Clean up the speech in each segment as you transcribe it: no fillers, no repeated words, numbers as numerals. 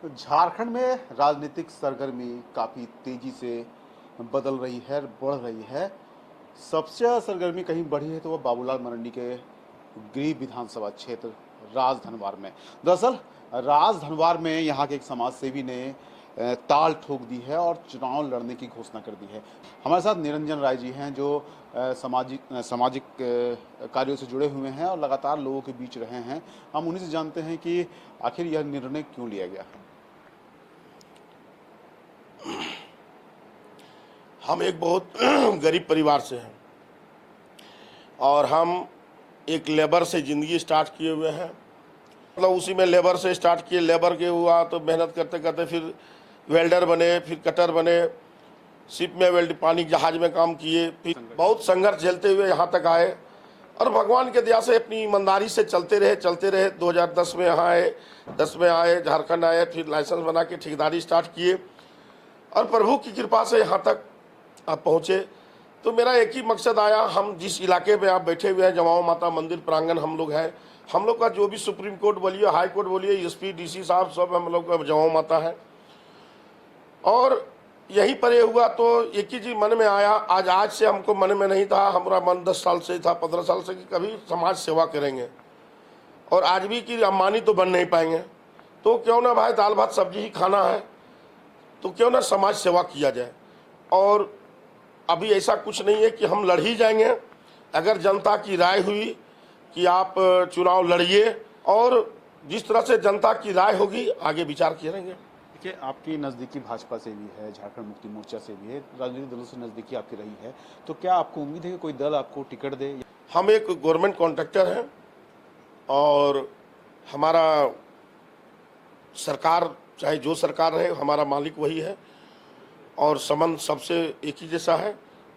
झारखंड में राजनीतिक सरगर्मी काफ़ी तेज़ी से बदल रही है, बढ़ रही है। सबसे ज़्यादा सरगर्मी कहीं बढ़ी है तो वो बाबूलाल मरंडी के गृह विधानसभा क्षेत्र राजधनवार में। दरअसल राजधनवार में यहाँ के एक समाज सेवी ने ताल ठोक दी है और चुनाव लड़ने की घोषणा कर दी है। हमारे साथ निरंजन राय जी हैं जो सामाजिक कार्यों से जुड़े हुए हैं और लगातार लोगों के बीच रहे हैं। हम उन्हीं से जानते हैं कि आखिर यह निर्णय क्यों लिया गया। हम एक बहुत गरीब परिवार से हैं और हम एक लेबर से ज़िंदगी स्टार्ट किए हुए हैं। मतलब उसी में लेबर से स्टार्ट किए, लेबर के हुआ तो मेहनत करते करते फिर वेल्डर बने, फिर कटर बने, शिप में वेल्ड, पानी जहाज में काम किए, फिर बहुत संघर्ष झेलते हुए यहाँ तक आए और भगवान के दया से अपनी ईमानदारी से चलते रहे। 2010 में यहाँ आए, 10 में आए, झारखंड आए, फिर लाइसेंस बना के ठेकेदारी स्टार्ट किए और प्रभु की कृपा से यहाँ तक आप पहुँचे। तो मेरा एक ही मकसद आया, हम जिस इलाके में आप बैठे हुए हैं, जमाओ माता मंदिर प्रांगण हम लोग हैं, हम लोग का जो भी सुप्रीम कोर्ट बोलिए, हाई कोर्ट बोलिए, एसपी डीसी साहब सब हम लोग का जमाओ माता है। और यहीं पर ये हुआ तो एक ही चीज मन में आया, आज से हमको मन में नहीं था, हमारा मन 10 साल से था, 15 साल से कि कभी समाज सेवा करेंगे और आज भी कि अम्बानी तो बन नहीं पाएंगे, तो क्यों ना भाई दाल भात सब्जी ही खाना है, तो क्यों ना समाज सेवा किया जाए। और अभी ऐसा कुछ नहीं है कि हम लड़ ही जाएंगे। अगर जनता की राय हुई कि आप चुनाव लड़िए और जिस तरह से जनता की राय होगी आगे विचार करेंगे। देखिए, आपकी नज़दीकी भाजपा से भी है, झारखंड मुक्ति मोर्चा से भी है, राजनीतिक दलों से नज़दीकी आपकी रही है, तो क्या आपको उम्मीद है कि कोई दल आपको टिकट दे? हम एक गवर्नमेंट कॉन्ट्रैक्टर हैं और हमारा सरकार, चाहे जो सरकार रहे, हमारा मालिक वही है और संबंध सबसे एक ही जैसा है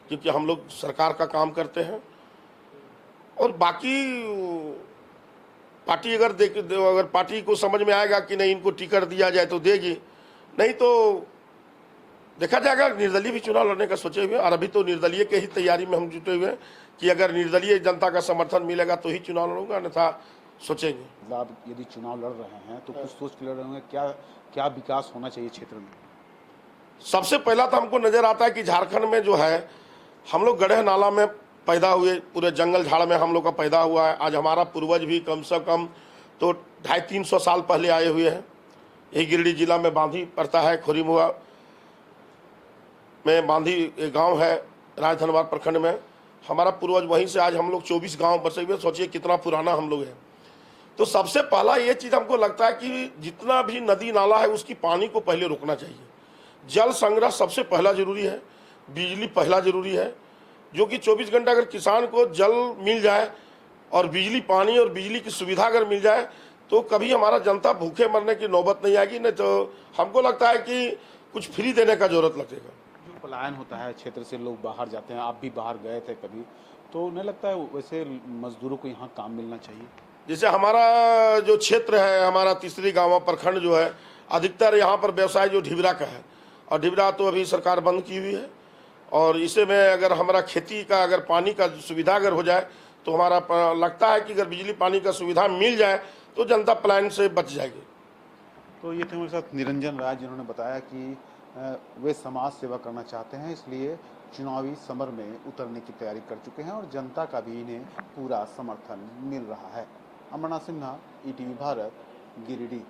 क्योंकि हम लोग सरकार का काम करते हैं। और बाकी पार्टी अगर पार्टी को समझ में आएगा कि नहीं इनको टिकट दिया जाए तो देगी, नहीं तो देखा जाएगा। निर्दलीय भी चुनाव लड़ने का सोचे हुए और अभी तो निर्दलीय के ही तैयारी में हम जुटे हुए हैं कि अगर निर्दलीय जनता का समर्थन मिलेगा तो ही चुनाव लड़ूंगा, अन्यथा सोचेंगे। आप यदि चुनाव लड़ रहे हैं तो कुछ सोच के लड़ रहे होंगे, क्या क्या विकास होना चाहिए क्षेत्र में? सबसे पहला तो हमको नजर आता है कि झारखंड में जो है हम लोग गढ़े नाला में पैदा हुए, पूरे जंगल झाड़ में हम लोग का पैदा हुआ है। आज हमारा पूर्वज भी कम से कम तो 250-300 साल पहले आए हुए हैं। यही गिरिडीह जिला में बांधी पड़ता है, खोरीमुआ में बांधी एक गांव है राजधनवार प्रखंड में। हमारा पूर्वज वहीं से, आज हम लोग 24 गांव बसे हुए, सोचिए कितना पुराना हम लोग हैं। तो सबसे पहला ये चीज़ हमको लगता है कि जितना भी नदी नाला है उसकी पानी को पहले रोकना चाहिए। जल संग्रह सबसे पहला जरूरी है, बिजली पहला जरूरी है, जो कि 24 घंटा अगर किसान को जल मिल जाए और बिजली, पानी और बिजली की सुविधा अगर मिल जाए तो कभी हमारा जनता भूखे मरने की नौबत नहीं आएगी। नहीं तो हमको लगता है कि कुछ फ्री देने का जरूरत लगेगा। जो पलायन होता है क्षेत्र से, लोग बाहर जाते हैं, आप भी बाहर गए थे कभी, तो उन्हें लगता है वैसे मजदूरों को यहाँ काम मिलना चाहिए। जैसे हमारा जो क्षेत्र है, हमारा तीसरी गाँव प्रखंड जो है, अधिकतर यहाँ पर व्यवसाय जो ढिबरा का है और ढिबरा तो अभी सरकार बंद की हुई है। और इसे में अगर हमारा खेती का अगर पानी का सुविधा अगर हो जाए तो हमारा लगता है कि अगर बिजली पानी का सुविधा मिल जाए तो जनता पलायन से बच जाएगी। तो ये थे मेरे साथ निरंजन राय, जिन्होंने बताया कि वे समाज सेवा करना चाहते हैं, इसलिए चुनावी समर में उतरने की तैयारी कर चुके हैं और जनता का भी इन्हें पूरा समर्थन मिल रहा है। अमरनाथ सिन्हा, ईटीवी भारत, गिरिडीह।